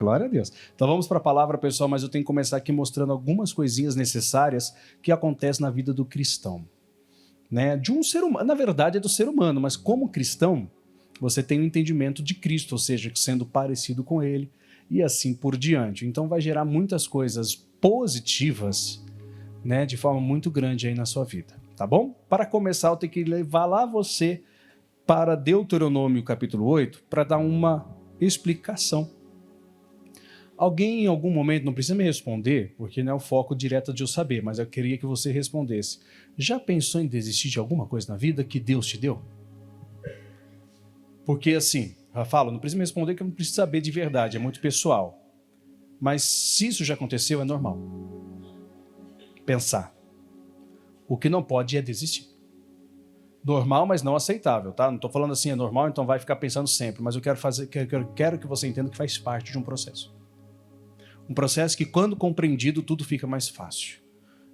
Glória a Deus. Então vamos para a palavra, pessoal, mas eu tenho que começar aqui mostrando algumas coisinhas necessárias que acontecem na vida do cristão. Né? De um ser humano, na verdade é do ser humano, mas como cristão, você tem um entendimento de Cristo, ou seja, sendo parecido com Ele e assim por diante. Então vai gerar muitas coisas positivas, né, de forma muito grande aí na sua vida, tá bom? Para começar, eu tenho que levar lá você para Deuteronômio capítulo 8 para dar uma explicação. Alguém em algum momento, não precisa me responder, porque não é o foco direto de eu saber, mas eu queria que você respondesse. Já pensou em desistir de alguma coisa na vida que Deus te deu? Porque assim, eu falo, não precisa me responder que eu não preciso saber de verdade, é muito pessoal. Mas se isso já aconteceu, é normal. Pensar. O que não pode é desistir. Normal, mas não aceitável, tá? Não estou falando assim, é normal, então vai ficar pensando sempre, mas eu quero que você entenda que faz parte de um processo. Um processo que, quando compreendido, tudo fica mais fácil.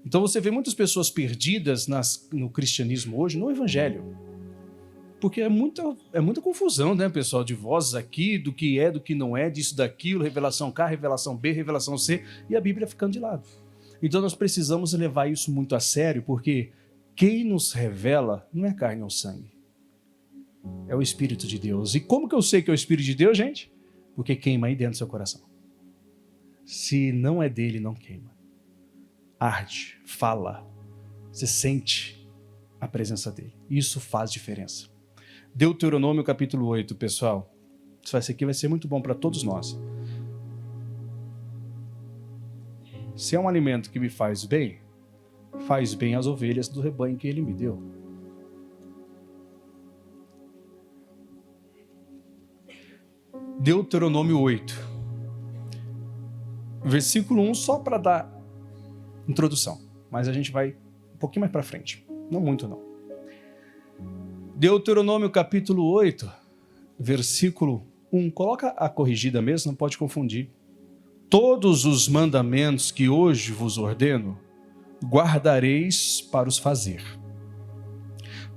Então você vê muitas pessoas perdidas no cristianismo hoje, no evangelho. Porque é muita confusão, né, pessoal? De vozes aqui, do que não é, disso, daquilo, revelação K, revelação B, revelação C, e a Bíblia ficando de lado. Então nós precisamos levar isso muito a sério, porque quem nos revela não é carne ou sangue. É o Espírito de Deus. E como que eu sei que é o Espírito de Deus, gente? Porque queima aí dentro do seu coração. Se não é dele, não queima. Arde, fala, você sente a presença dele. Isso faz diferença. Deuteronômio capítulo 8, pessoal. Isso aqui vai ser muito bom para todos nós. Se é um alimento que me faz bem às ovelhas do rebanho que ele me deu. Deuteronômio 8. Versículo 1, só para dar introdução. Mas a gente vai um pouquinho mais para frente. Não muito, não. Deuteronômio capítulo 8, versículo 1. Coloca a corrigida mesmo, não pode confundir. Todos os mandamentos que hoje vos ordeno, guardareis para os fazer,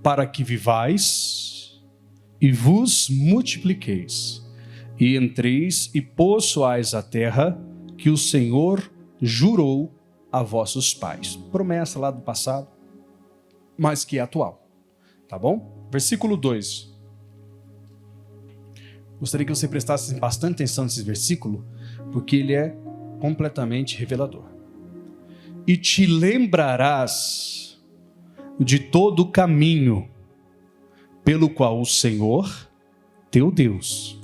para que vivais e vos multipliqueis, e entreis e possuais a terra que o Senhor jurou a vossos pais. Promessa lá do passado, mas que é atual. Tá bom? Versículo 2. Gostaria que você prestasse bastante atenção nesse versículo, porque ele é completamente revelador. E te lembrarás de todo o caminho pelo qual o Senhor, teu Deus,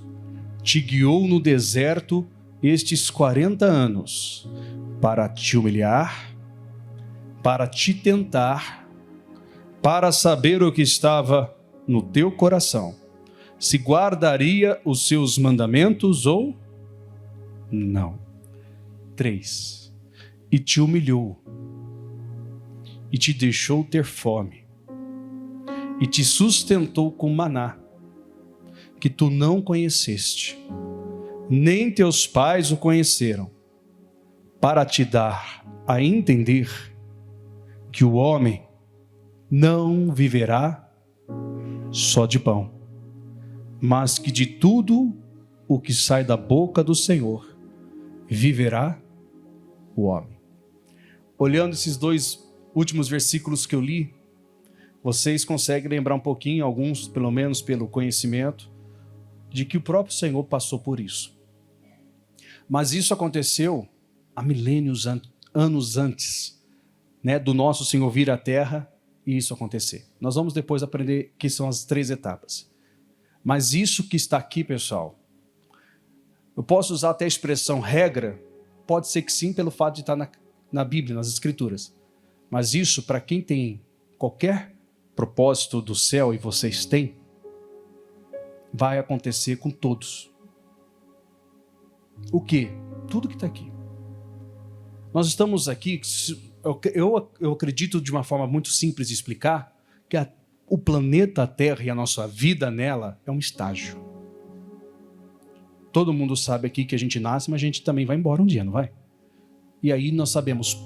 te guiou no deserto estes 40 anos, para te humilhar, para te tentar, para saber o que estava no teu coração, se guardaria os seus mandamentos ou não. 3. E te humilhou, e te deixou ter fome, e te sustentou com maná, que tu não conheceste, nem teus pais o conheceram, para te dar a entender que o homem não viverá só de pão, mas que de tudo o que sai da boca do Senhor viverá o homem. Olhando esses dois últimos versículos que eu li, vocês conseguem lembrar um pouquinho, alguns pelo menos pelo conhecimento, de que o próprio Senhor passou por isso. Mas isso aconteceu há milênios, anos antes, né, do nosso Senhor vir à Terra e isso acontecer. Nós vamos depois aprender que são as 3 etapas. Mas isso que está aqui, pessoal, eu posso usar até a expressão regra, pode ser que sim, pelo fato de estar na Bíblia, nas Escrituras. Mas isso, para quem tem qualquer propósito do céu, e vocês têm, vai acontecer com todos. O quê? Tudo que está aqui. Nós estamos aqui, eu acredito de uma forma muito simples de explicar, que o planeta Terra e a nossa vida nela é um estágio. Todo mundo sabe aqui que a gente nasce, mas a gente também vai embora um dia, não vai? E aí nós sabemos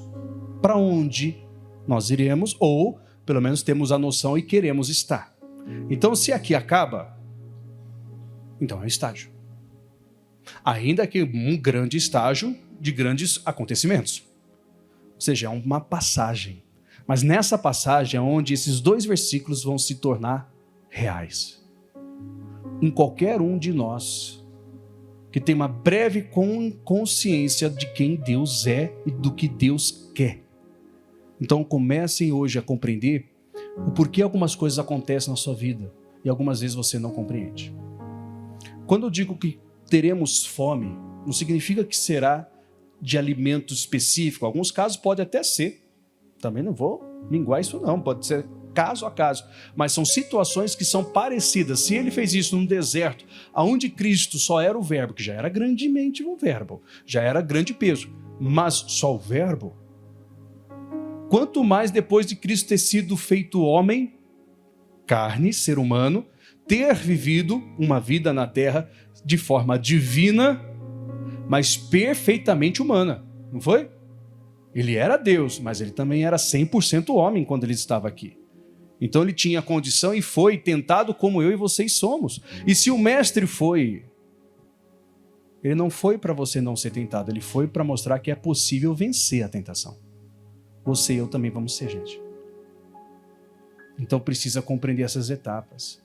para onde nós iremos, ou pelo menos temos a noção e queremos estar. Então, se aqui acaba, então é um estágio. Ainda que um grande estágio de grandes acontecimentos. Ou seja, é uma passagem. Mas nessa passagem é onde esses 2 versículos vão se tornar reais. Em qualquer um de nós que tem uma breve consciência de quem Deus é e do que Deus quer. Então comecem hoje a compreender o porquê algumas coisas acontecem na sua vida e algumas vezes você não compreende. Quando eu digo que teremos fome, não significa que será de alimento específico. Em alguns casos pode até ser. Também não vou linguar isso não, pode ser caso a caso. Mas são situações que são parecidas. Se ele fez isso num deserto, onde Cristo só era o verbo, que já era grandemente um verbo, já era grande peso, mas só o verbo, quanto mais depois de Cristo ter sido feito homem, carne, ser humano, ter vivido uma vida na terra de forma divina, mas perfeitamente humana, não foi? Ele era Deus, mas ele também era 100% homem quando ele estava aqui. Então ele tinha condição e foi tentado como eu e vocês somos. E se o mestre foi, ele não foi para você não ser tentado, ele foi para mostrar que é possível vencer a tentação. Você e eu também vamos ser, gente. Então precisa compreender essas etapas.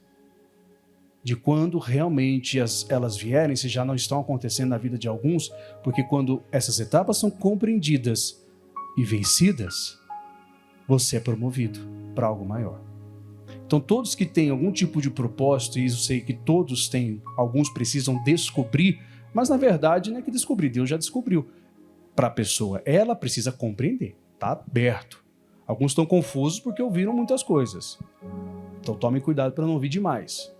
De quando realmente elas vierem, se já não estão acontecendo na vida de alguns, porque quando essas etapas são compreendidas e vencidas, você é promovido para algo maior. Então todos que têm algum tipo de propósito, e eu sei que todos têm, alguns precisam descobrir, mas na verdade não é que descobrir, Deus já descobriu. Para a pessoa, ela precisa compreender, está aberto. Alguns estão confusos porque ouviram muitas coisas. Então tomem cuidado para não ouvir demais.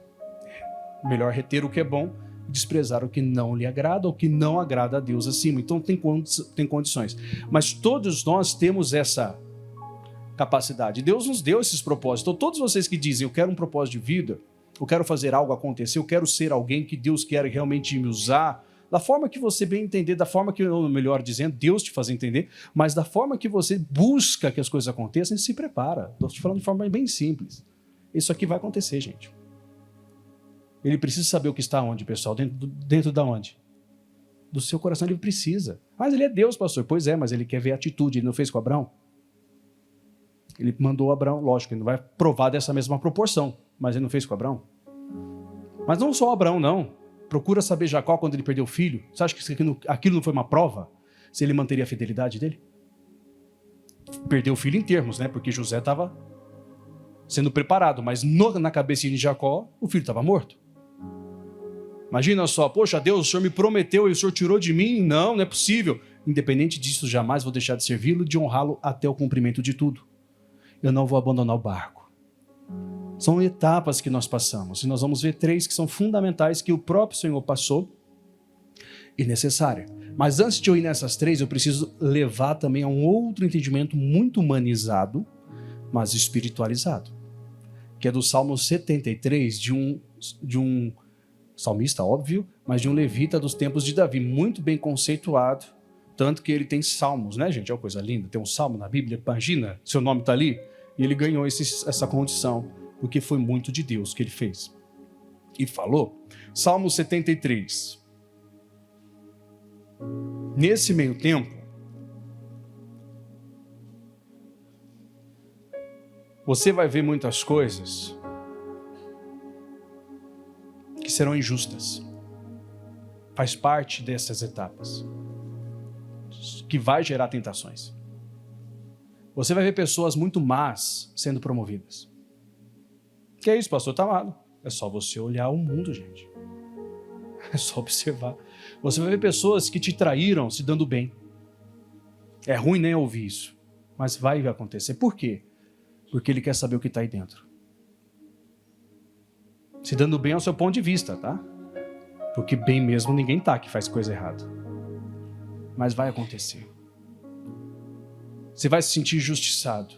Melhor reter o que é bom e desprezar o que não lhe agrada ou que não agrada a Deus acima. Então tem condições. Mas todos nós temos essa capacidade. Deus nos deu esses propósitos. Então todos vocês que dizem, eu quero um propósito de vida, eu quero fazer algo acontecer, eu quero ser alguém que Deus quer realmente me usar, da forma que você bem entender, da forma que, melhor dizendo, Deus te faz entender, mas da forma que você busca que as coisas aconteçam, se prepara. Estou te falando de forma bem simples. Isso aqui vai acontecer, gente. Ele precisa saber o que está onde, pessoal? Dentro da onde? Do seu coração ele precisa. Mas ele é Deus, pastor. Pois é, mas ele quer ver a atitude. Ele não fez com Abraão? Ele mandou Abraão, lógico, ele não vai provar dessa mesma proporção, mas ele não fez com Abraão? Mas não só Abraão, não. Procura saber Jacó quando ele perdeu o filho. Você acha que aquilo não foi uma prova? Se ele manteria a fidelidade dele? Perdeu o filho em termos, né? Porque José estava sendo preparado, mas na cabecinha de Jacó, o filho estava morto. Imagina só, poxa, Deus, o Senhor me prometeu e o Senhor tirou de mim? Não, não é possível. Independente disso, jamais vou deixar de servi-lo e de honrá-lo até o cumprimento de tudo. Eu não vou abandonar o barco. São etapas que nós passamos. E nós vamos ver 3 que são fundamentais que o próprio Senhor passou e necessária. Mas antes de eu ir nessas 3, eu preciso levar também a um outro entendimento muito humanizado, mas espiritualizado. Que é do Salmo 73, de um salmista, óbvio, mas de um levita dos tempos de Davi, muito bem conceituado, tanto que ele tem salmos, né, gente? É uma coisa linda, tem um salmo na Bíblia, imagina, seu nome está ali, e ele ganhou essa condição, porque foi muito de Deus que ele fez. E falou, Salmo 73. Nesse meio tempo, você vai ver muitas coisas que serão injustas. Faz parte dessas etapas. Que vai gerar tentações. Você vai ver pessoas muito más sendo promovidas. Que é isso, pastor? Está amado. É só você olhar o mundo, gente. É só observar. Você vai ver pessoas que te traíram se dando bem. É ruim nem ouvir isso. Mas vai acontecer. Por quê? Porque ele quer saber o que está aí dentro. Se dando bem ao seu ponto de vista, tá? Porque bem mesmo ninguém tá que faz coisa errada. Mas vai acontecer. Você vai se sentir injustiçado.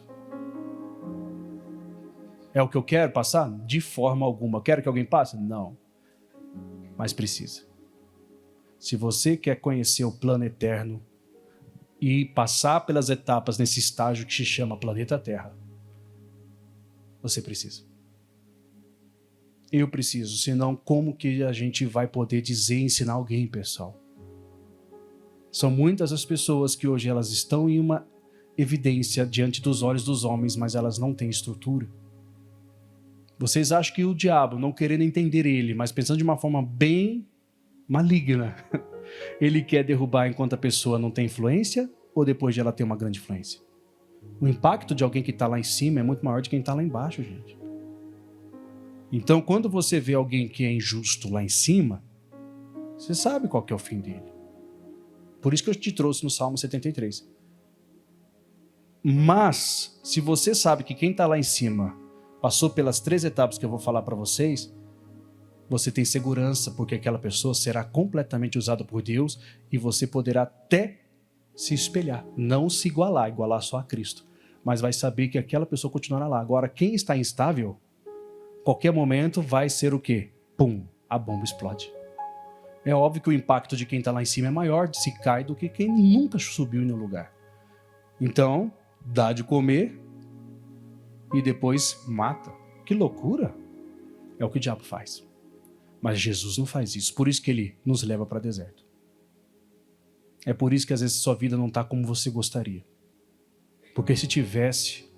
É o que eu quero passar? De forma alguma. Quero que alguém passe? Não. Mas precisa. Se você quer conhecer o plano eterno e passar pelas etapas nesse estágio que se chama planeta Terra, você precisa. Eu preciso, senão como que a gente vai poder dizer e ensinar alguém, pessoal? São muitas as pessoas que hoje elas estão em uma evidência diante dos olhos dos homens, mas elas não têm estrutura. Vocês acham que o diabo, não querendo entender ele, mas pensando de uma forma bem maligna, ele quer derrubar enquanto a pessoa não tem influência ou depois de ela ter uma grande influência? O impacto de alguém que está lá em cima é muito maior de quem está lá embaixo, gente. Então, quando você vê alguém que é injusto lá em cima, você sabe qual que é o fim dele. Por isso que eu te trouxe no Salmo 73. Mas, se você sabe que quem está lá em cima passou pelas 3 etapas que eu vou falar para vocês, você tem segurança, porque aquela pessoa será completamente usada por Deus e você poderá até se espelhar, não se igualar só a Cristo, mas vai saber que aquela pessoa continuará lá. Agora, quem está instável, qualquer momento vai ser o quê? Pum, a bomba explode. É óbvio que o impacto de quem está lá em cima é maior, se cai, do que quem nunca subiu em nenhum lugar. Então, dá de comer e depois mata. Que loucura! É o que o diabo faz. Mas Jesus não faz isso. Por isso que ele nos leva para o deserto. É por isso que às vezes sua vida não está como você gostaria. Porque se tivesse,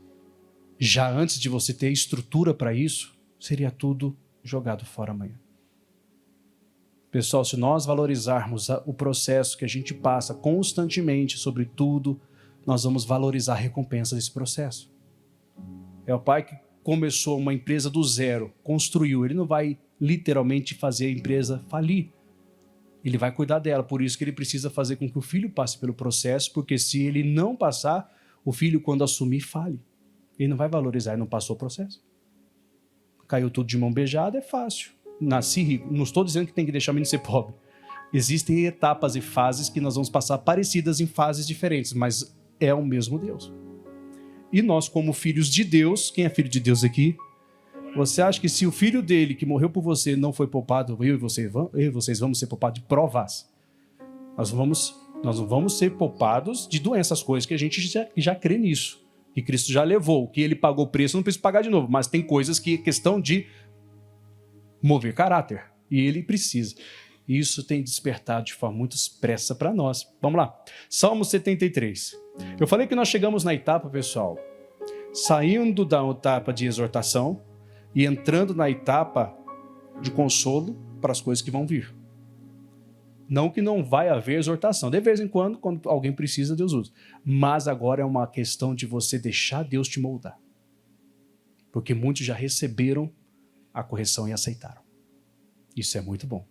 já antes de você ter estrutura para isso, seria tudo jogado fora amanhã. Pessoal, se nós valorizarmos o processo que a gente passa constantemente sobre tudo, nós vamos valorizar a recompensa desse processo. É o pai que começou uma empresa do zero, construiu, ele não vai literalmente fazer a empresa falir. Ele vai cuidar dela, por isso que ele precisa fazer com que o filho passe pelo processo, porque se ele não passar, o filho, quando assumir, fale. Ele não vai valorizar, ele não passou o processo. Caiu tudo de mão beijada, é fácil. Nasci rico. Não estou dizendo que tem que deixar o menino ser pobre. Existem etapas e fases que nós vamos passar parecidas em fases diferentes, mas é o mesmo Deus. E nós, como filhos de Deus, quem é filho de Deus aqui? Você acha que se o filho dele, que morreu por você, não foi poupado, eu e vocês vamos ser poupados de provas? Nós não vamos ser poupados de doenças, coisas que a gente já crê nisso. Que Cristo já levou, que ele pagou o preço, não precisa pagar de novo. Mas tem coisas que é questão de mover caráter. E ele precisa. Isso tem despertado de forma muito expressa para nós. Vamos lá. Salmo 73. Eu falei que nós chegamos na etapa, pessoal, saindo da etapa de exortação e entrando na etapa de consolo para as coisas que vão vir. Não que não vai haver exortação. De vez em quando alguém precisa, Deus usa. Mas agora é uma questão de você deixar Deus te moldar. Porque muitos já receberam a correção e aceitaram. Isso é muito bom.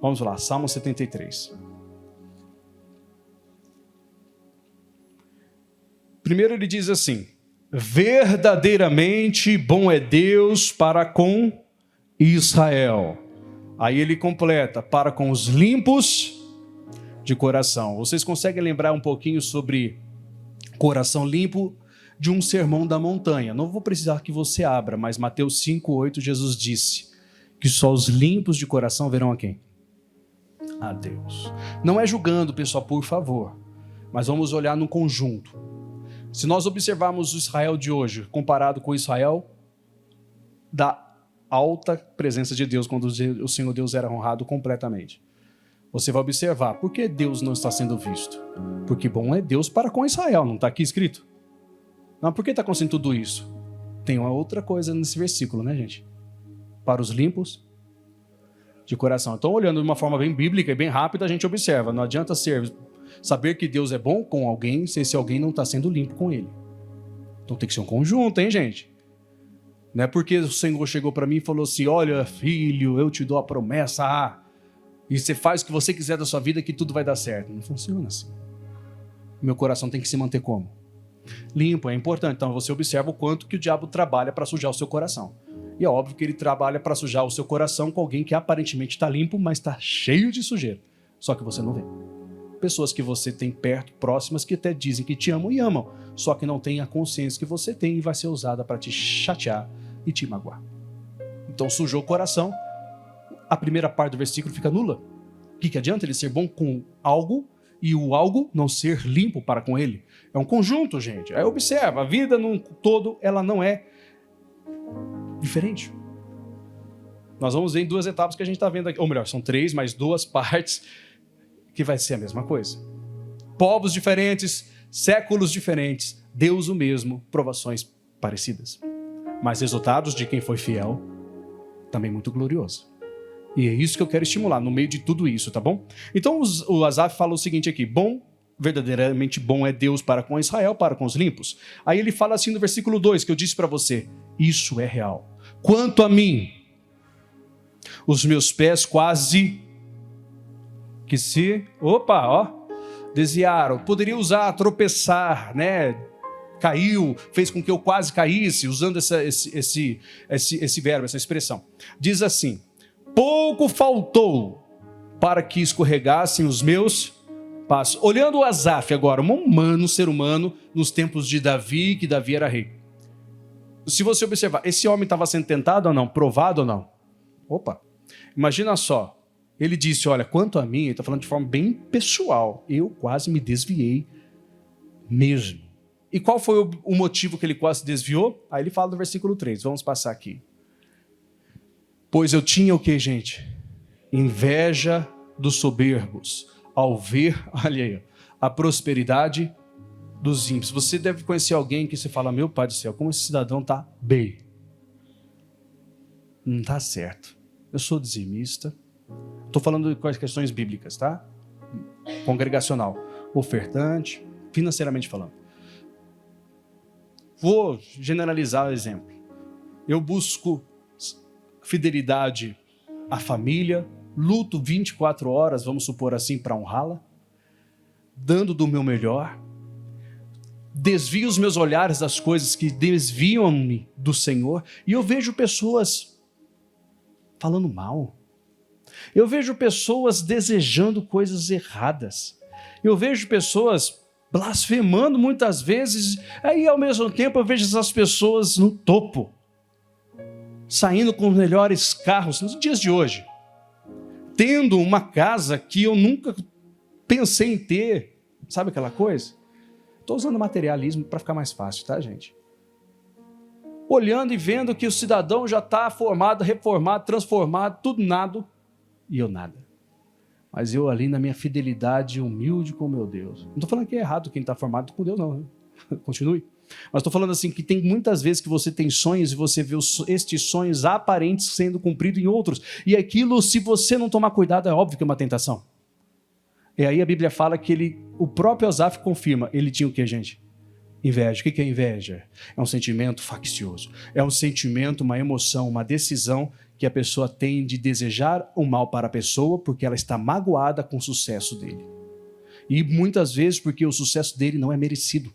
Vamos lá, Salmo 73. Primeiro ele diz assim: verdadeiramente bom é Deus para com Israel. Aí ele completa, para com os limpos de coração. Vocês conseguem lembrar um pouquinho sobre coração limpo de um sermão da montanha? Não vou precisar que você abra, mas Mateus 5:8, Jesus disse que só os limpos de coração verão a quem? A Deus. Não é julgando, pessoal, por favor, mas vamos olhar no conjunto. Se nós observarmos o Israel de hoje, comparado com o Israel da alta presença de Deus, quando o Senhor Deus era honrado completamente, você vai observar, por que Deus não está sendo visto? Porque bom é Deus para com Israel, não está aqui escrito? Não, por que está acontecendo tudo isso? Tem uma outra coisa nesse versículo, né, gente? Para os limpos de coração. Então, olhando de uma forma bem bíblica e bem rápida, a gente observa, não adianta saber que Deus é bom com alguém se esse alguém não está sendo limpo com ele. Então tem que ser um conjunto, hein, gente? Não é porque o Senhor chegou para mim e falou assim: olha, filho, eu te dou a promessa, e você faz o que você quiser da sua vida que tudo vai dar certo. Não funciona assim. Meu coração tem que se manter como? Limpo, é importante. Então você observa o quanto que o diabo trabalha para sujar o seu coração. E é óbvio que ele trabalha para sujar o seu coração com alguém que aparentemente está limpo, mas está cheio de sujeira. Só que você não vê. Pessoas que você tem perto, próximas, que até dizem que te amam e amam, só que não tem a consciência que você tem e vai ser usada para te chatear e te magoar. Então sujou o coração, a primeira parte do versículo fica nula. O que adianta ele ser bom com algo e o algo não ser limpo para com ele? É um conjunto, gente. Aí observa, a vida num todo, ela não é diferente. Nós vamos ver em 2 etapas que a gente está vendo aqui. Ou melhor, são 3, mas 2 partes que vai ser a mesma coisa. Povos diferentes, séculos diferentes, Deus o mesmo, provações parecidas. Mas resultados de quem foi fiel, também muito glorioso. E é isso que eu quero estimular no meio de tudo isso, tá bom? Então o Asaf fala o seguinte aqui: bom, verdadeiramente bom é Deus para com Israel, para com os limpos. Aí ele fala assim no versículo 2, que eu disse para você: isso é real. Quanto a mim, os meus pés quase que desviaram. Poderia usar tropeçar, né? Caiu, fez com que eu quase caísse, usando esse verbo, essa expressão. Diz assim: pouco faltou para que escorregassem os meus passos. Olhando o Asaf agora, um ser humano, nos tempos de Davi, que Davi era rei. Se você observar, esse homem estava sendo tentado ou não? Provado ou não? Imagina só. Ele disse: olha, quanto a mim, ele está falando de forma bem pessoal, eu quase me desviei mesmo. E qual foi o motivo que ele quase se desviou? Aí ele fala no versículo 3, vamos passar aqui. Pois eu tinha o que, gente? Inveja dos soberbos, ao ver, olha aí, a prosperidade dos ímpios. Você deve conhecer alguém que você fala: meu pai do céu, como esse cidadão está bem. Não está certo. Eu sou dizimista. Estou falando de questões bíblicas, tá? Congregacional, ofertante, financeiramente falando. Vou generalizar o exemplo. Eu busco fidelidade à família, luto 24 horas, vamos supor assim, para honrá-la, dando do meu melhor, desvio os meus olhares das coisas que desviam-me do Senhor, e eu vejo pessoas falando mal. Eu vejo pessoas desejando coisas erradas. Eu vejo pessoas blasfemando muitas vezes. Aí, ao mesmo tempo, eu vejo essas pessoas no topo, saindo com os melhores carros nos dias de hoje, tendo uma casa que eu nunca pensei em ter. Sabe aquela coisa? Estou usando materialismo para ficar mais fácil, tá, gente? Olhando e vendo que o cidadão já está formado, reformado, transformado, tudo nada. E eu nada. Mas eu ali na minha fidelidade humilde com meu Deus. Não estou falando que é errado quem está formado com Deus, não. Né? Continue. Mas estou falando assim que tem muitas vezes que você tem sonhos e você vê estes sonhos aparentes sendo cumpridos em outros. E aquilo, se você não tomar cuidado, é óbvio que é uma tentação. E aí a Bíblia fala que o próprio Asaf confirma, ele tinha o que, gente? Inveja. O que é inveja? É um sentimento faccioso. É um sentimento, uma emoção, uma decisão que a pessoa tem de desejar o mal para a pessoa porque ela está magoada com o sucesso dele. E muitas vezes porque o sucesso dele não é merecido.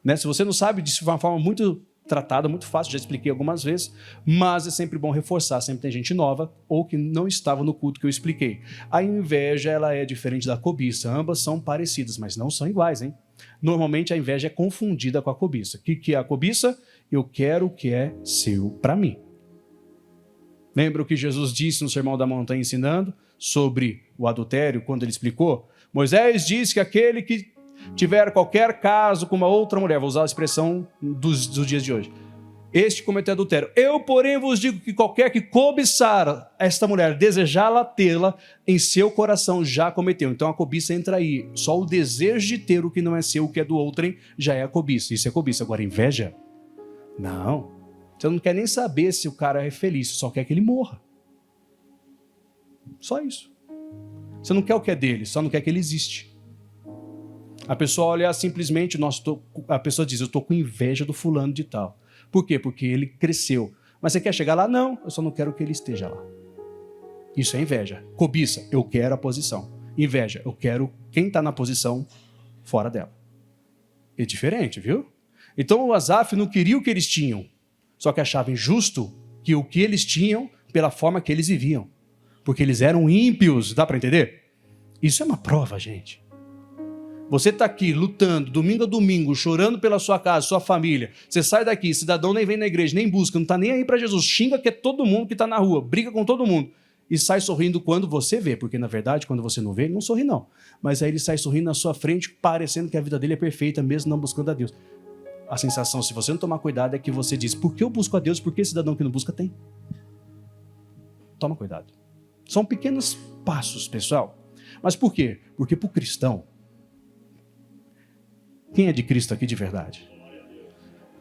Né? Se você não sabe disso de uma forma muito tratada, muito fácil, já expliquei algumas vezes, mas é sempre bom reforçar, sempre tem gente nova ou que não estava no culto que eu expliquei. A inveja, ela é diferente da cobiça, ambas são parecidas, mas não são iguais, hein? Normalmente a inveja é confundida com a cobiça. O que é a cobiça? Eu quero o que é seu para mim. Lembra o que Jesus disse no Sermão da Montanha ensinando sobre o adultério, quando ele explicou? Moisés disse que aquele que tiver qualquer caso com uma outra mulher, vou usar a expressão dos dias de hoje, este cometeu adultério. Eu, porém, vos digo que qualquer que cobiçar esta mulher, desejá-la tê-la em seu coração, já cometeu. Então a cobiça entra aí. Só o desejo de ter o que não é seu, o que é do outrem, já é a cobiça. Isso é cobiça. Agora, inveja? Não. Você não quer nem saber se o cara é feliz, você só quer que ele morra. Só isso. Você não quer o que é dele, só não quer que ele existe. A pessoa olha simplesmente, a pessoa diz: eu estou com inveja do fulano de tal. Por quê? Porque ele cresceu. Mas você quer chegar lá? Não, eu só não quero que ele esteja lá. Isso é inveja. Cobiça, eu quero a posição. Inveja, eu quero quem está na posição fora dela. É diferente, viu? Então o Asaf não queria o que eles tinham, só que achava injusto que o que eles tinham, pela forma que eles viviam. Porque eles eram ímpios, dá para entender? Isso é uma prova, gente. Você está aqui lutando, domingo a domingo, chorando pela sua casa, sua família. Você sai daqui, cidadão nem vem na igreja, nem busca, não está nem aí para Jesus. Xinga que é todo mundo que está na rua, briga com todo mundo. E sai sorrindo quando você vê, porque na verdade, quando você não vê, ele não sorri não. Mas aí ele sai sorrindo na sua frente, parecendo que a vida dele é perfeita, mesmo não buscando a Deus. A sensação, se você não tomar cuidado, é que você diz: por que eu busco a Deus? Por que cidadão que não busca tem? Toma cuidado. São pequenos passos, pessoal. Mas por quê? Porque para o cristão, quem é de Cristo aqui de verdade?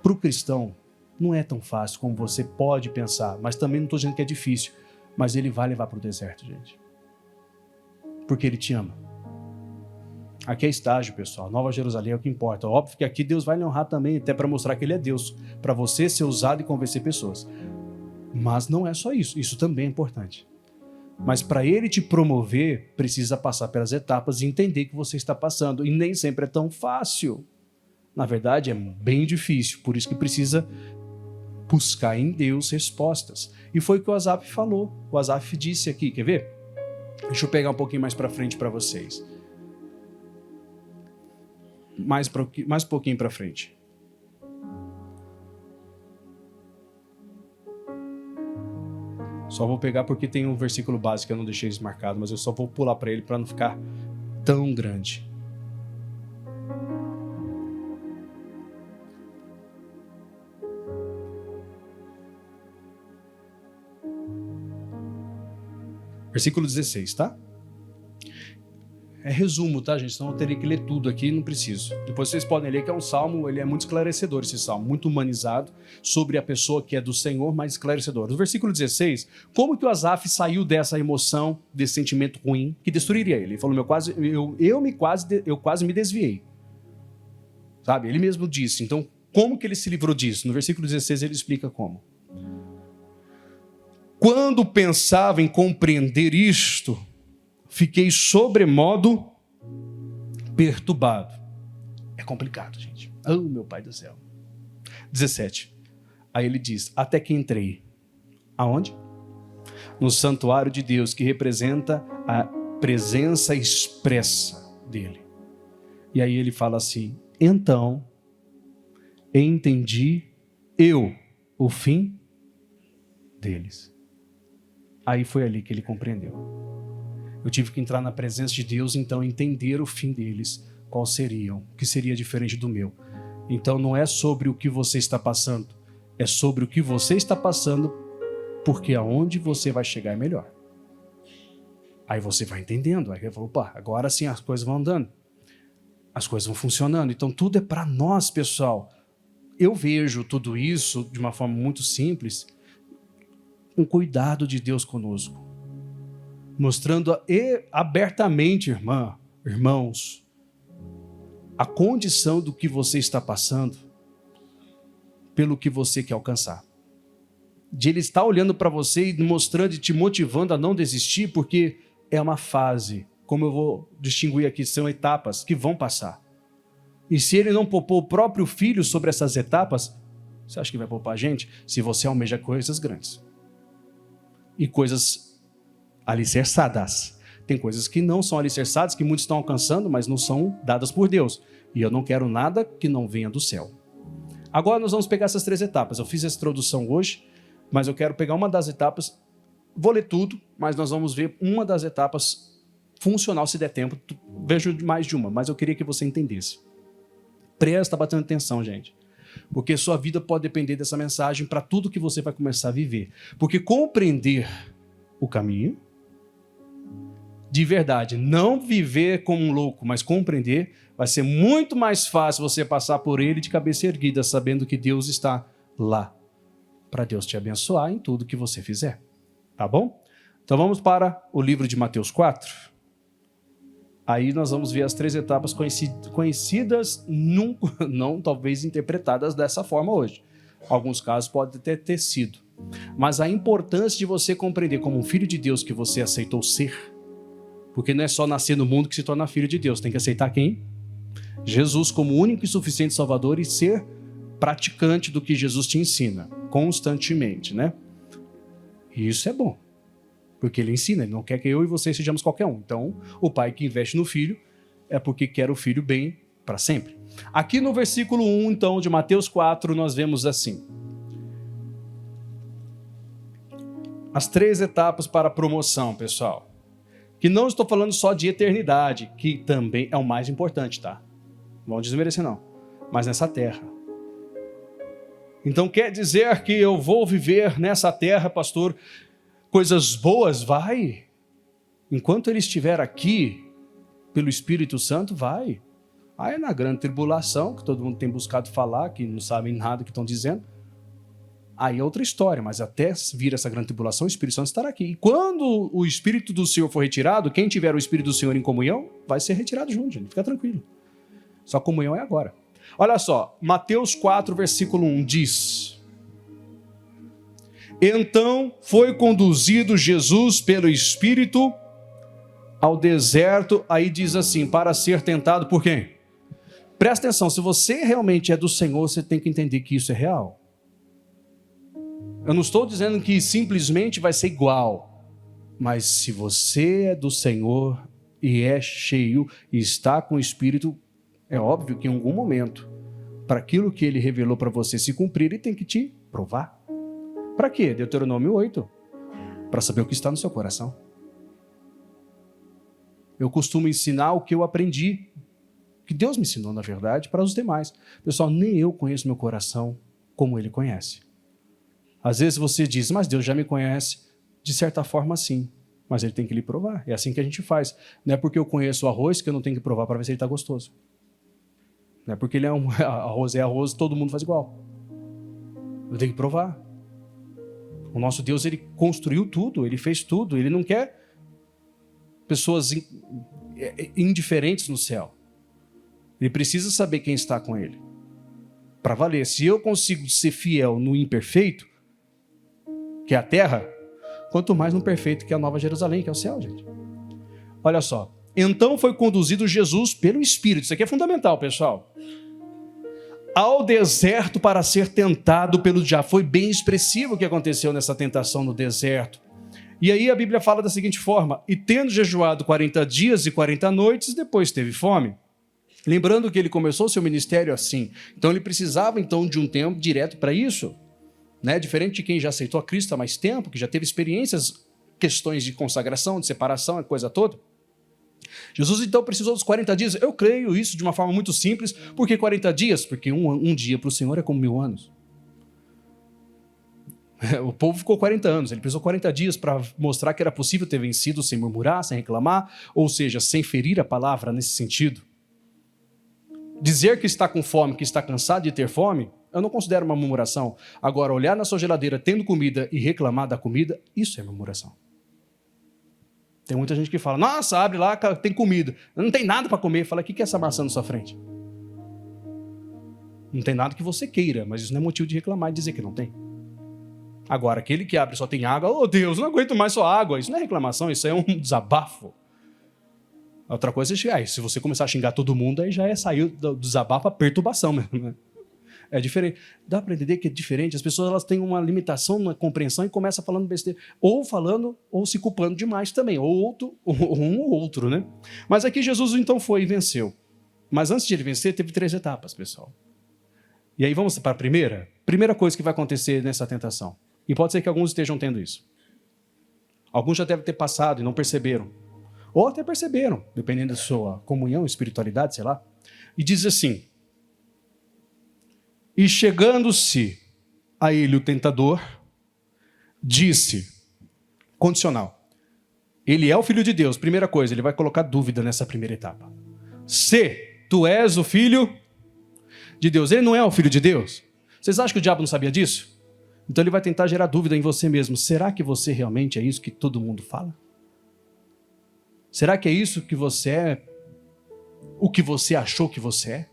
Para o cristão, não é tão fácil como você pode pensar, mas também não estou dizendo que é difícil, mas ele vai levar para o deserto, gente. Porque ele te ama. Aqui é estágio, pessoal. Nova Jerusalém é o que importa. Óbvio que aqui Deus vai lhe honrar também, até para mostrar que ele é Deus, para você ser usado e convencer pessoas. Mas não é só isso. Isso também é importante. Mas para ele te promover, precisa passar pelas etapas e entender que você está passando. E nem sempre é tão fácil. Na verdade, é bem difícil. Por isso que precisa buscar em Deus respostas. E foi o que o Asaf falou. O Asaf disse aqui, quer ver? Deixa eu pegar um pouquinho mais para frente para vocês. Mais um pouquinho para frente. Só vou pegar porque tem um versículo básico que eu não deixei marcado, mas eu só vou pular para ele para não ficar tão grande. Versículo 16, tá? É resumo, tá, gente? Senão eu teria que ler tudo aqui, não preciso. Depois vocês podem ler que é um salmo, ele é muito esclarecedor, esse salmo, muito humanizado, sobre a pessoa que é do Senhor, mas esclarecedor. No versículo 16, como que o Asaf saiu dessa emoção, desse sentimento ruim, que destruiria ele? Ele falou, eu quase me desviei. Sabe? Ele mesmo disse. Então, como que ele se livrou disso? No versículo 16 ele explica como. Quando pensava em compreender isto, fiquei sobremodo perturbado. É complicado, gente. Oh, meu pai do céu. 17. Aí ele diz, até que entrei. Aonde? No santuário de Deus, que representa a presença expressa dele. E aí ele fala assim, então, entendi eu o fim deles. Aí foi ali que ele compreendeu. Eu tive que entrar na presença de Deus, então entender o fim deles, qual seriam, que seria diferente do meu. Então não é sobre o que você está passando, é sobre o que você está passando, porque aonde você vai chegar é melhor. Aí você vai entendendo, aí você fala, opa, agora sim as coisas vão andando, as coisas vão funcionando. Então tudo é para nós, pessoal. Eu vejo tudo isso de uma forma muito simples, um cuidado de Deus conosco. Mostrando abertamente, irmãos, a condição do que você está passando, pelo que você quer alcançar. De ele estar olhando para você e mostrando e te motivando a não desistir, porque é uma fase, como eu vou distinguir aqui, são etapas que vão passar. E se ele não poupou o próprio filho sobre essas etapas, você acha que vai poupar a gente? Se você almeja coisas grandes. E coisas alicerçadas. Tem coisas que não são alicerçadas, que muitos estão alcançando, mas não são dadas por Deus. E eu não quero nada que não venha do céu. Agora nós vamos pegar essas 3 etapas. Eu fiz essa introdução hoje, mas eu quero pegar uma das etapas, vou ler tudo, mas nós vamos ver uma das etapas funcional, se der tempo. Vejo mais de uma, mas eu queria que você entendesse. Presta bastante atenção, gente. Porque sua vida pode depender dessa mensagem para tudo que você vai começar a viver. Porque compreender o caminho, de verdade, não viver como um louco, mas compreender, vai ser muito mais fácil você passar por ele de cabeça erguida, sabendo que Deus está lá, para Deus te abençoar em tudo que você fizer. Tá bom? Então vamos para o livro de Mateus 4. Aí nós vamos ver as 3 etapas conhecidas, não talvez interpretadas dessa forma hoje. Alguns casos pode até ter sido. Mas a importância de você compreender como um filho de Deus que você aceitou ser, porque não é só nascer no mundo que se torna filho de Deus, tem que aceitar quem? Jesus como único e suficiente Salvador e ser praticante do que Jesus te ensina, constantemente, né? E isso é bom. Porque ele ensina, ele não quer que eu e você sejamos qualquer um. Então, o pai que investe no filho é porque quer o filho bem para sempre. Aqui no versículo 1, então, de Mateus 4, nós vemos assim. As 3 etapas para a promoção, pessoal. Que não estou falando só de eternidade, que também é o mais importante, tá? Não vão desmerecer, não. Mas nessa terra. Então, quer dizer que eu vou viver nessa terra, pastor, coisas boas, vai. Enquanto ele estiver aqui, pelo Espírito Santo, vai. Aí na grande tribulação, que todo mundo tem buscado falar, que não sabem nada do que estão dizendo, aí é outra história, mas até vir essa grande tribulação, o Espírito Santo estará aqui. E quando o Espírito do Senhor for retirado, quem tiver o Espírito do Senhor em comunhão, vai ser retirado junto, gente. Fica tranquilo. Só a comunhão é agora. Olha só, Mateus 4, versículo 1 diz: então foi conduzido Jesus pelo Espírito ao deserto, aí diz assim, para ser tentado por quem? Presta atenção, se você realmente é do Senhor, você tem que entender que isso é real. Eu não estou dizendo que simplesmente vai ser igual, mas se você é do Senhor e é cheio e está com o Espírito, é óbvio que em algum momento, para aquilo que ele revelou para você se cumprir, ele tem que te provar. Para quê? Deuteronômio 8. Para saber o que está no seu coração. Eu costumo ensinar o que eu aprendi, que Deus me ensinou, na verdade, para os demais. Pessoal, nem eu conheço meu coração como ele conhece. Às vezes você diz, mas Deus já me conhece. De certa forma, sim. Mas ele tem que lhe provar. É assim que a gente faz. Não é porque eu conheço o arroz que eu não tenho que provar para ver se ele está gostoso. Não é porque ele é arroz, todo mundo faz igual. Eu tenho que provar. O nosso Deus, ele construiu tudo, ele fez tudo. Ele não quer pessoas indiferentes no céu. Ele precisa saber quem está com ele. Para valer. Se eu consigo ser fiel no imperfeito, que é a terra, quanto mais no perfeito, que é a Nova Jerusalém, que é o céu, gente. Olha só. Então foi conduzido Jesus pelo Espírito. Isso aqui é fundamental, pessoal. Ao deserto para ser tentado pelo diabo. Foi bem expressivo o que aconteceu nessa tentação no deserto. E aí a Bíblia fala da seguinte forma: e tendo jejuado 40 dias e 40 noites, depois teve fome. Lembrando que ele começou o seu ministério assim. Então ele precisava então de um tempo direto para isso. Né? Diferente de quem já aceitou a Cristo há mais tempo, que já teve experiências, questões de consagração, de separação, a coisa toda. Jesus então precisou dos 40 dias. Eu creio isso de uma forma muito simples. Por que 40 dias? Porque um dia para o Senhor é como 1000 anos. O povo ficou 40 anos, ele precisou 40 dias para mostrar que era possível ter vencido sem murmurar, sem reclamar, ou seja, sem ferir a palavra nesse sentido. Dizer que está com fome, que está cansado de ter fome, eu não considero uma murmuração. Agora, olhar na sua geladeira tendo comida e reclamar da comida, isso é murmuração. Tem muita gente que fala, nossa, abre lá, tem comida, não tem nada para comer. Fala, o que é essa maçã na sua frente? Não tem nada que você queira, mas isso não é motivo de reclamar e dizer que não tem. Agora, aquele que abre só tem água, oh Deus, não aguento mais só água. Isso não é reclamação, isso é um desabafo. Outra coisa é, se você começar a xingar todo mundo, aí já é sair do desabafo a perturbação mesmo, né? É diferente. Dá para entender que é diferente. As pessoas elas têm uma limitação na compreensão e começam falando besteira. Ou falando, ou se culpando demais também. Ou um ou outro, né? Mas aqui Jesus então foi e venceu. Mas antes de ele vencer, teve 3 etapas, pessoal. E aí vamos para a primeira? Primeira coisa que vai acontecer nessa tentação. E pode ser que alguns estejam tendo isso. Alguns já devem ter passado e não perceberam. Ou até perceberam, dependendo da sua comunhão, espiritualidade, sei lá. E diz assim: e chegando-se a ele o tentador, disse, condicional, ele é o Filho de Deus. Primeira coisa, ele vai colocar dúvida nessa primeira etapa. Se tu és o Filho de Deus, ele não é o Filho de Deus? Vocês acham que o diabo não sabia disso? Então ele vai tentar gerar dúvida em você mesmo. Será que você realmente é isso que todo mundo fala? Será que é isso que você é? O que você achou que você é?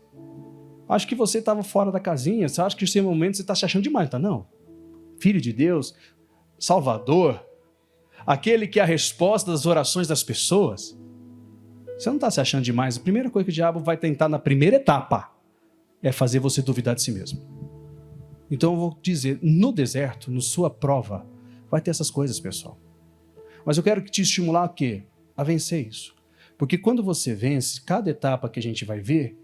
Acho que você estava fora da casinha. Você acha que nesse momento você está se achando demais, tá? Não. Filho de Deus, Salvador, aquele que é a resposta das orações das pessoas. Você não está se achando demais. A primeira coisa que o diabo vai tentar na primeira etapa é fazer você duvidar de si mesmo. Então eu vou dizer, no deserto, na sua prova, vai ter essas coisas, pessoal. Mas eu quero te estimular a quê? A vencer isso. Porque quando você vence, cada etapa que a gente vai ver,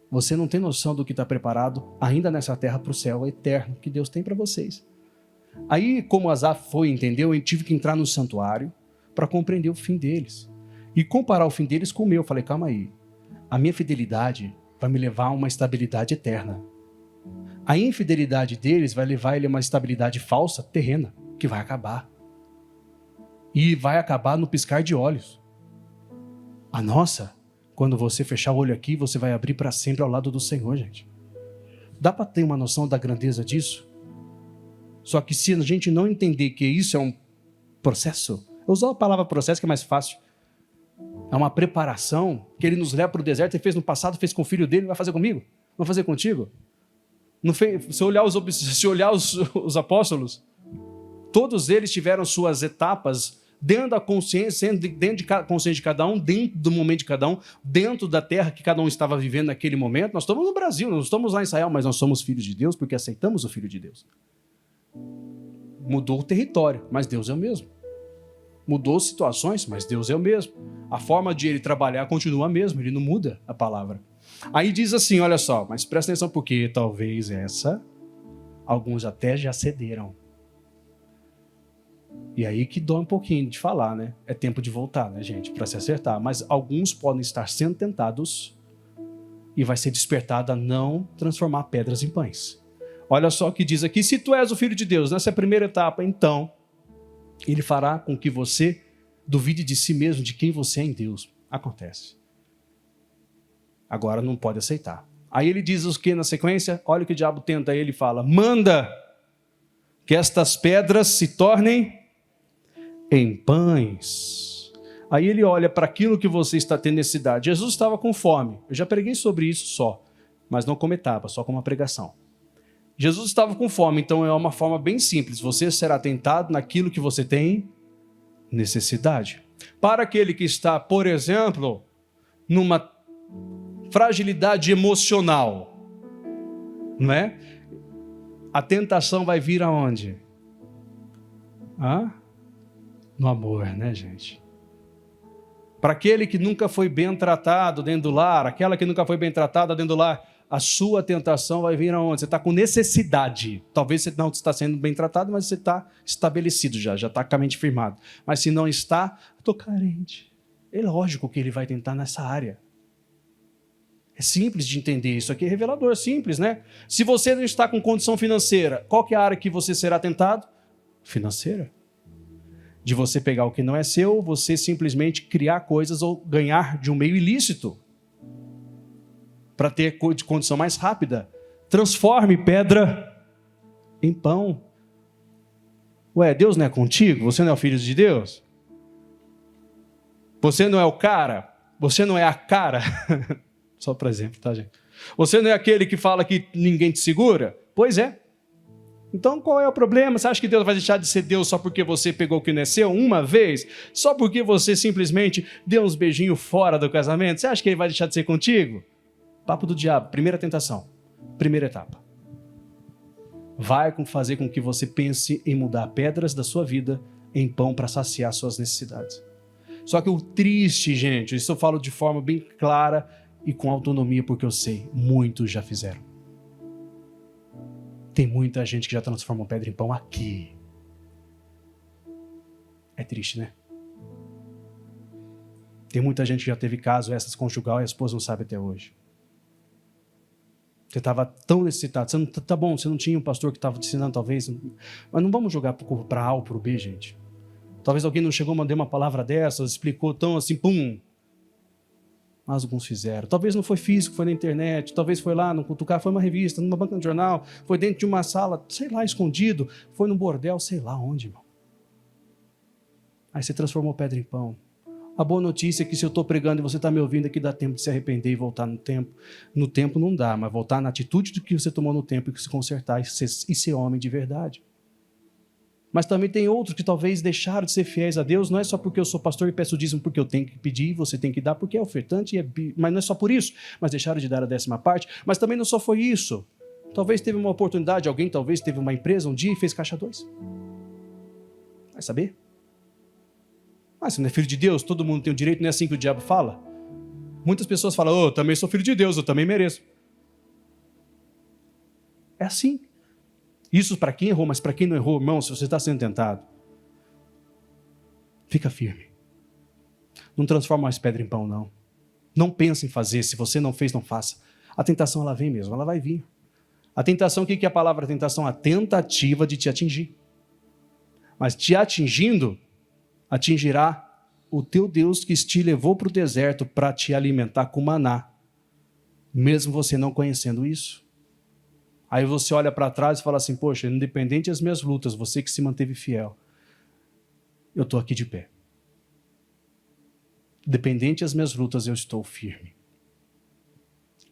você não tem noção do que está preparado ainda nessa terra para o céu eterno que Deus tem para vocês. Aí, como Asaf foi, entendeu? Eu tive que entrar no santuário para compreender o fim deles. E comparar o fim deles com o meu. Eu falei, calma aí. A minha fidelidade vai me levar a uma estabilidade eterna. A infidelidade deles vai levar ele a uma estabilidade falsa, terrena, que vai acabar. E vai acabar no piscar de olhos. A nossa, quando você fechar o olho aqui, você vai abrir para sempre ao lado do Senhor, gente. Dá para ter uma noção da grandeza disso? Só que se a gente não entender que isso é um processo, eu uso a palavra processo que é mais fácil. É uma preparação que ele nos leva para o deserto. Ele fez no passado, fez com o filho dele, vai fazer comigo? Vai fazer contigo? Não fez, se olhar os apóstolos, todos eles tiveram suas etapas dentro da consciência, dentro da consciência de cada um, dentro do momento de cada um, dentro da terra que cada um estava vivendo naquele momento. Nós estamos no Brasil, nós estamos lá em Israel, mas nós somos filhos de Deus porque aceitamos o Filho de Deus. Mudou o território, mas Deus é o mesmo. Mudou situações, mas Deus é o mesmo. A forma de ele trabalhar continua a mesma, ele não muda a palavra. Aí diz assim, olha só, mas presta atenção porque talvez alguns até já cederam. E aí que dói um pouquinho de falar, né? É tempo de voltar, né, gente? Para se acertar. Mas alguns podem estar sendo tentados e vai ser despertado a não transformar pedras em pães. Olha só o que diz aqui. Se tu és o Filho de Deus, nessa primeira etapa, então, ele fará com que você duvide de si mesmo, de quem você é em Deus. Acontece. Agora não pode aceitar. Aí ele diz o que na sequência? Olha o que o diabo tenta. Aí ele fala, manda que estas pedras se tornem em pães. Aí ele olha para aquilo que você está tendo necessidade. Jesus estava com fome. Eu já preguei sobre isso só, mas não como etapa, só como uma pregação. Jesus estava com fome, então é uma forma bem simples. Você será tentado naquilo que você tem necessidade. Para aquele que está, por exemplo, numa fragilidade emocional, não é? A tentação vai vir aonde? No amor, né, gente? Para aquele que nunca foi bem tratado dentro do lar, aquela que nunca foi bem tratada dentro do lar, a sua tentação vai vir aonde? Você está com necessidade. Talvez você não está sendo bem tratado, mas você está estabelecido já está com a mente firmado. Mas se não está, estou carente. É lógico que ele vai tentar nessa área. É simples de entender, isso aqui é revelador, simples, né? Se você não está com condição financeira, qual que é a área que você será tentado? Financeira. De você pegar o que não é seu, você simplesmente criar coisas ou ganhar de um meio ilícito. Para ter condição mais rápida. Transforme pedra em pão. Ué, Deus não é contigo? Você não é o filho de Deus? Você não é o cara? Você não é a cara? Só para exemplo, tá, gente? Você não é aquele que fala que ninguém te segura? Pois é. Então qual é o problema? Você acha que Deus vai deixar de ser Deus só porque você pegou o que não é seu uma vez? Só porque você simplesmente deu uns beijinhos fora do casamento? Você acha que ele vai deixar de ser contigo? Papo do diabo, primeira tentação, primeira etapa. Vai fazer com que você pense em mudar pedras da sua vida em pão para saciar suas necessidades. Só que o triste, gente, isso eu falo de forma bem clara e com autonomia, porque eu sei, muitos já fizeram. Tem muita gente que já transformou pedra em pão aqui. É triste, né? Tem muita gente que já teve caso extraconjugal e a esposa não sabe até hoje. Você estava tão necessitado. Você não, tá bom, você não tinha um pastor que estava te ensinando, talvez. Mas não vamos jogar para A ou para o B, gente. Talvez alguém não chegou a mandar uma palavra dessas, explicou tão assim, pum. Mas alguns fizeram. Talvez não foi físico, foi na internet. Talvez foi lá no Cutucar, foi uma revista, numa banca de jornal. Foi dentro de uma sala, sei lá, escondido. Foi num bordel, sei lá onde, irmão. Aí você transformou pedra em pão. A boa notícia é que se eu estou pregando e você está me ouvindo aqui, dá tempo de se arrepender e voltar no tempo. No tempo não dá, mas voltar na atitude do que você tomou no tempo e se consertar e ser homem de verdade. Mas também tem outros que talvez deixaram de ser fiéis a Deus, não é só porque eu sou pastor e peço dízimo porque eu tenho que pedir, você tem que dar porque é ofertante, mas não é só por isso, mas deixaram de dar a 10ª parte, mas também não só foi isso. Talvez teve uma oportunidade, alguém talvez teve uma empresa um dia e fez caixa 2. Vai saber? Ah, você não é filho de Deus, todo mundo tem o direito, não é assim que o diabo fala? Muitas pessoas falam, eu também sou filho de Deus, eu também mereço. É assim. Isso para quem errou, mas para quem não errou, irmão, se você está sendo tentado, fica firme. Não transforma mais pedra em pão, não. Não pense em fazer, se você não fez, não faça. A tentação, ela vem mesmo, ela vai vir. A tentação, o que é a palavra tentação? A tentativa de te atingir. Mas te atingindo, atingirá o teu Deus que te levou para o deserto para te alimentar com maná, mesmo você não conhecendo isso. Aí você olha para trás e fala assim, poxa, independente das minhas lutas, você que se manteve fiel, eu estou aqui de pé. Independente das minhas lutas, eu estou firme.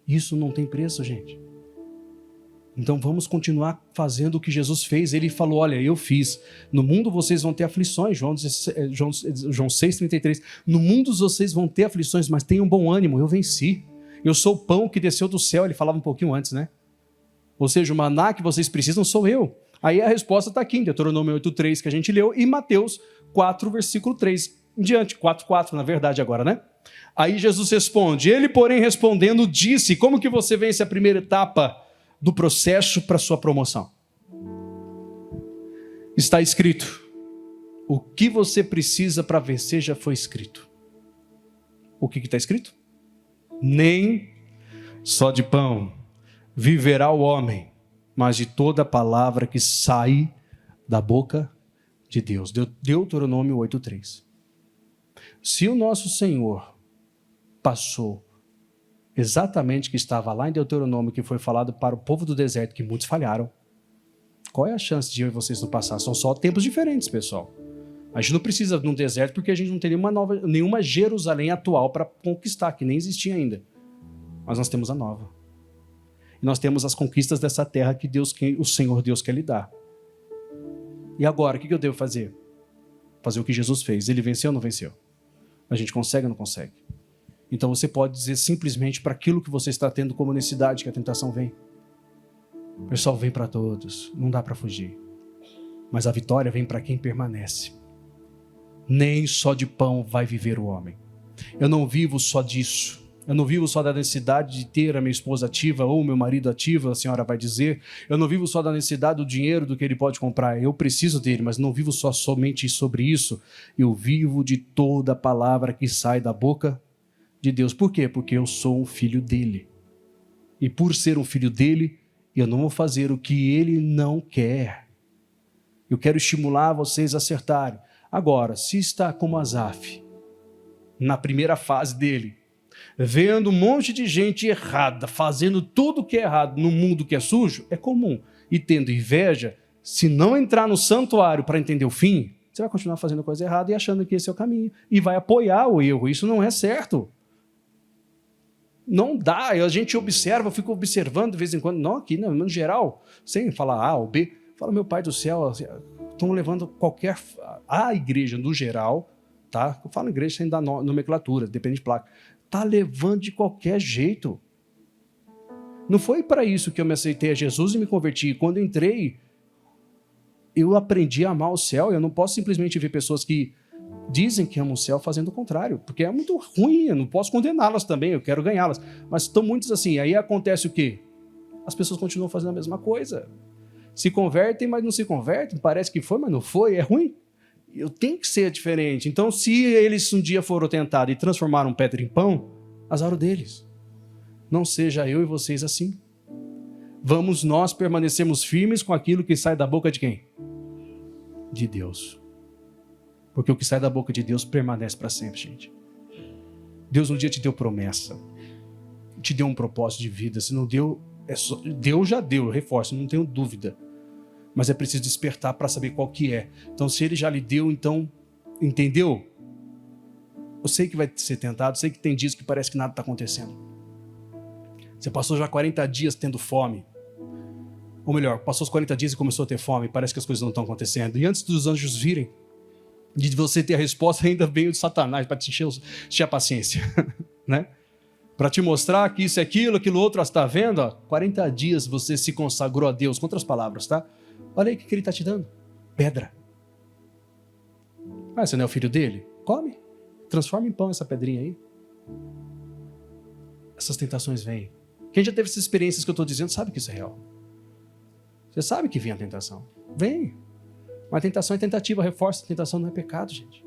Isso não tem preço, gente. Então vamos continuar fazendo o que Jesus fez. Ele falou, olha, eu fiz. No mundo vocês vão ter aflições. João 6,33. No mundo vocês vão ter aflições, mas tenham bom ânimo, eu venci. Eu sou o pão que desceu do céu. Ele falava um pouquinho antes, né? Ou seja, o maná que vocês precisam sou eu. Aí a resposta está aqui em Deuteronômio 8,3 que a gente leu e Mateus 4, versículo 3 em diante. 4,4 na verdade agora, né? Aí Jesus responde, ele porém respondendo disse, como que você vence a primeira etapa do processo para sua promoção? Está escrito, o que você precisa para vencer já foi escrito. O que está escrito? Nem só de pão viverá o homem, mas de toda palavra que sai da boca de Deus. Deuteronômio 8,3. Se o nosso Senhor passou exatamente o que estava lá em Deuteronômio, que foi falado para o povo do deserto, que muitos falharam, qual é a chance de eu e vocês não passar? São só tempos diferentes, pessoal. A gente não precisa de um deserto porque a gente não tem nenhuma Jerusalém atual para conquistar, que nem existia ainda. Mas nós temos a nova. E nós temos as conquistas dessa terra que o Senhor Deus quer lhe dar. E agora, o que eu devo fazer? Fazer o que Jesus fez. Ele venceu ou não venceu? A gente consegue ou não consegue? Então você pode dizer simplesmente para aquilo que você está tendo como necessidade que a tentação vem. O pessoal vem para todos, não dá para fugir. Mas a vitória vem para quem permanece. Nem só de pão vai viver o homem. Eu não vivo só disso. Eu não vivo só da necessidade de ter a minha esposa ativa ou o meu marido ativo, a senhora vai dizer. Eu não vivo só da necessidade do dinheiro, do que ele pode comprar. Eu preciso dele, mas não vivo somente sobre isso. Eu vivo de toda a palavra que sai da boca de Deus. Por quê? Porque eu sou um filho dele. E por ser um filho dele, eu não vou fazer o que ele não quer. Eu quero estimular vocês a acertarem. Agora, se está como Asaf, na primeira fase dele, vendo um monte de gente errada, fazendo tudo que é errado no mundo que é sujo, é comum. E tendo inveja, se não entrar no santuário para entender o fim, você vai continuar fazendo coisa errada e achando que esse é o caminho. E vai apoiar o erro. Isso não é certo. Não dá. A gente observa, eu fico observando de vez em quando. Não, aqui, no geral, sem falar A ou B. Fala, meu pai do céu, estão levando qualquer... A igreja, no geral, tá? Eu falo igreja sem dar nomenclatura, depende de placa. Está levando de qualquer jeito. Não foi para isso que eu me aceitei a Jesus e me converti. Quando entrei, eu aprendi a amar o céu. Eu não posso simplesmente ver pessoas que dizem que amam o céu fazendo o contrário, porque é muito ruim, eu não posso condená-las também, eu quero ganhá-las. Mas estão muitos assim. Aí acontece o quê? As pessoas continuam fazendo a mesma coisa. Se convertem, mas não se convertem. Parece que foi, mas não foi. É ruim. Eu tenho que ser diferente. Então, se eles um dia foram tentados e transformaram pedra em pão, azar deles. Não seja eu e vocês assim. Vamos nós permanecermos firmes com aquilo que sai da boca de quem? De Deus. Porque o que sai da boca de Deus permanece para sempre, gente. Deus um dia te deu promessa. Te deu um propósito de vida. Se não deu, Deus já deu, eu reforço, não tenho dúvida. Mas é preciso despertar para saber qual que é. Então, se ele já lhe deu, então, entendeu? Eu sei que vai ser tentado, sei que tem dias que parece que nada está acontecendo. Você passou já 40 dias tendo fome. Ou melhor, passou os 40 dias e começou a ter fome, parece que as coisas não estão acontecendo. E antes dos anjos virem, de você ter a resposta, ainda veio de Satanás para te encher a paciência. Né? Para te mostrar que isso é aquilo outro, está vendo? Ó, 40 dias você se consagrou a Deus, com outras palavras, tá? Olha aí o que ele está te dando. Pedra. Ah, você não é o filho dele? Come. Transforma em pão essa pedrinha aí. Essas tentações vêm. Quem já teve essas experiências que eu estou dizendo sabe que isso é real. Você sabe que vem a tentação. Vem. Mas a tentação é tentativa, reforça. A tentação não é pecado, gente.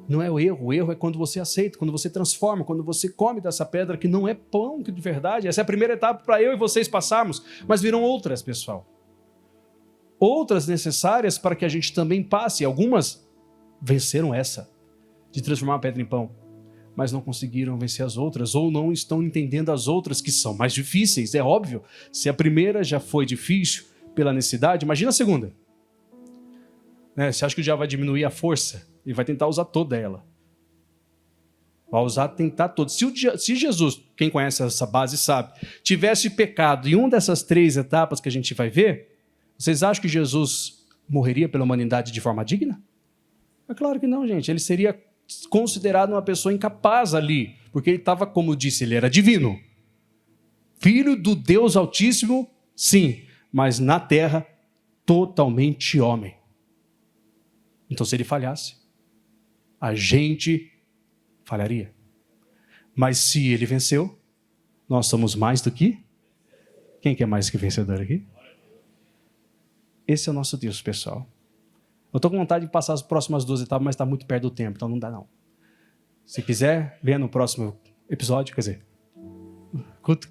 Não é o erro. O erro é quando você aceita, quando você transforma, quando você come dessa pedra que não é pão de verdade. Essa é a primeira etapa para eu e vocês passarmos. Mas virão outras, pessoal. Outras necessárias para que a gente também passe. Algumas venceram essa, de transformar a pedra em pão, mas não conseguiram vencer as outras, ou não estão entendendo as outras que são mais difíceis. É óbvio, se a primeira já foi difícil pela necessidade, imagina a segunda. Né? Você acha que o diabo vai diminuir a força? Ele vai tentar usar toda ela. Vai usar, tentar toda. Se Jesus, quem conhece essa base sabe, tivesse pecado em uma dessas 3 etapas que a gente vai ver, vocês acham que Jesus morreria pela humanidade de forma digna? É claro que não, gente. Ele seria considerado uma pessoa incapaz ali, porque ele estava, como eu disse, ele era divino. Filho do Deus Altíssimo, sim, mas na terra, totalmente homem. Então, se ele falhasse, a gente falharia. Mas se ele venceu, nós somos mais do que... Quem que é mais que vencedor aqui? Esse é o nosso Deus, pessoal. Eu estou com vontade de passar as próximas 2 etapas, mas está muito perto do tempo, então não dá não. Se quiser, venha no próximo episódio, quer dizer,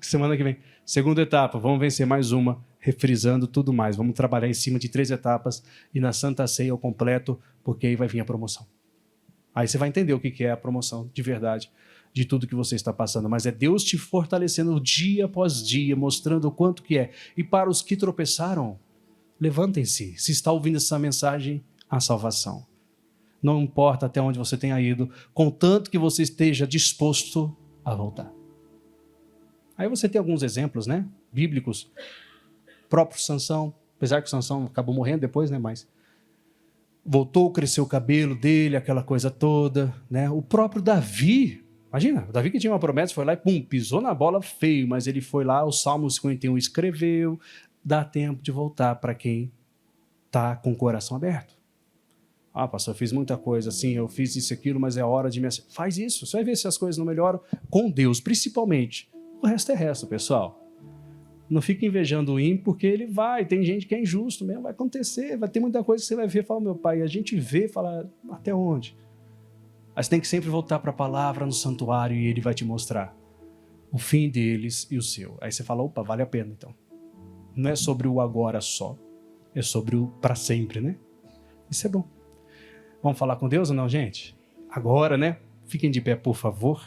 semana que vem. 2ª etapa, vamos vencer mais uma, refrisando tudo mais. Vamos trabalhar em cima de 3 etapas e na Santa Ceia ao completo, porque aí vai vir a promoção. Aí você vai entender o que é a promoção de verdade, de tudo que você está passando. Mas é Deus te fortalecendo dia após dia, mostrando o quanto que é. E para os que tropeçaram, levantem-se. Se está ouvindo essa mensagem, a salvação. Não importa até onde você tenha ido, contanto que você esteja disposto a voltar. Aí você tem alguns exemplos, né, bíblicos. O próprio Sansão, apesar que o Sansão acabou morrendo depois, né, mas voltou, cresceu o cabelo dele, aquela coisa toda, né? O próprio Davi, imagina, o Davi que tinha uma promessa, foi lá e pum, pisou na bola feio, mas ele foi lá, o Salmo 51 escreveu, dá tempo de voltar para quem está com o coração aberto. Ah, pastor, eu fiz muita coisa assim, eu fiz isso e aquilo, mas é hora de me... Faz isso, você vai ver se as coisas não melhoram com Deus, principalmente. O resto é resto, pessoal. Não fica invejando o ímpio, porque ele vai, tem gente que é injusto mesmo, vai acontecer, vai ter muita coisa que você vai ver e fala, meu pai, a gente vê e fala, até onde? Mas tem que sempre voltar para a palavra no santuário e ele vai te mostrar o fim deles e o seu. Aí você fala, opa, vale a pena então. Não é sobre o agora só, é sobre o para sempre, né? Isso é bom. Vamos falar com Deus ou não, gente? Agora, né? Fiquem de pé, por favor.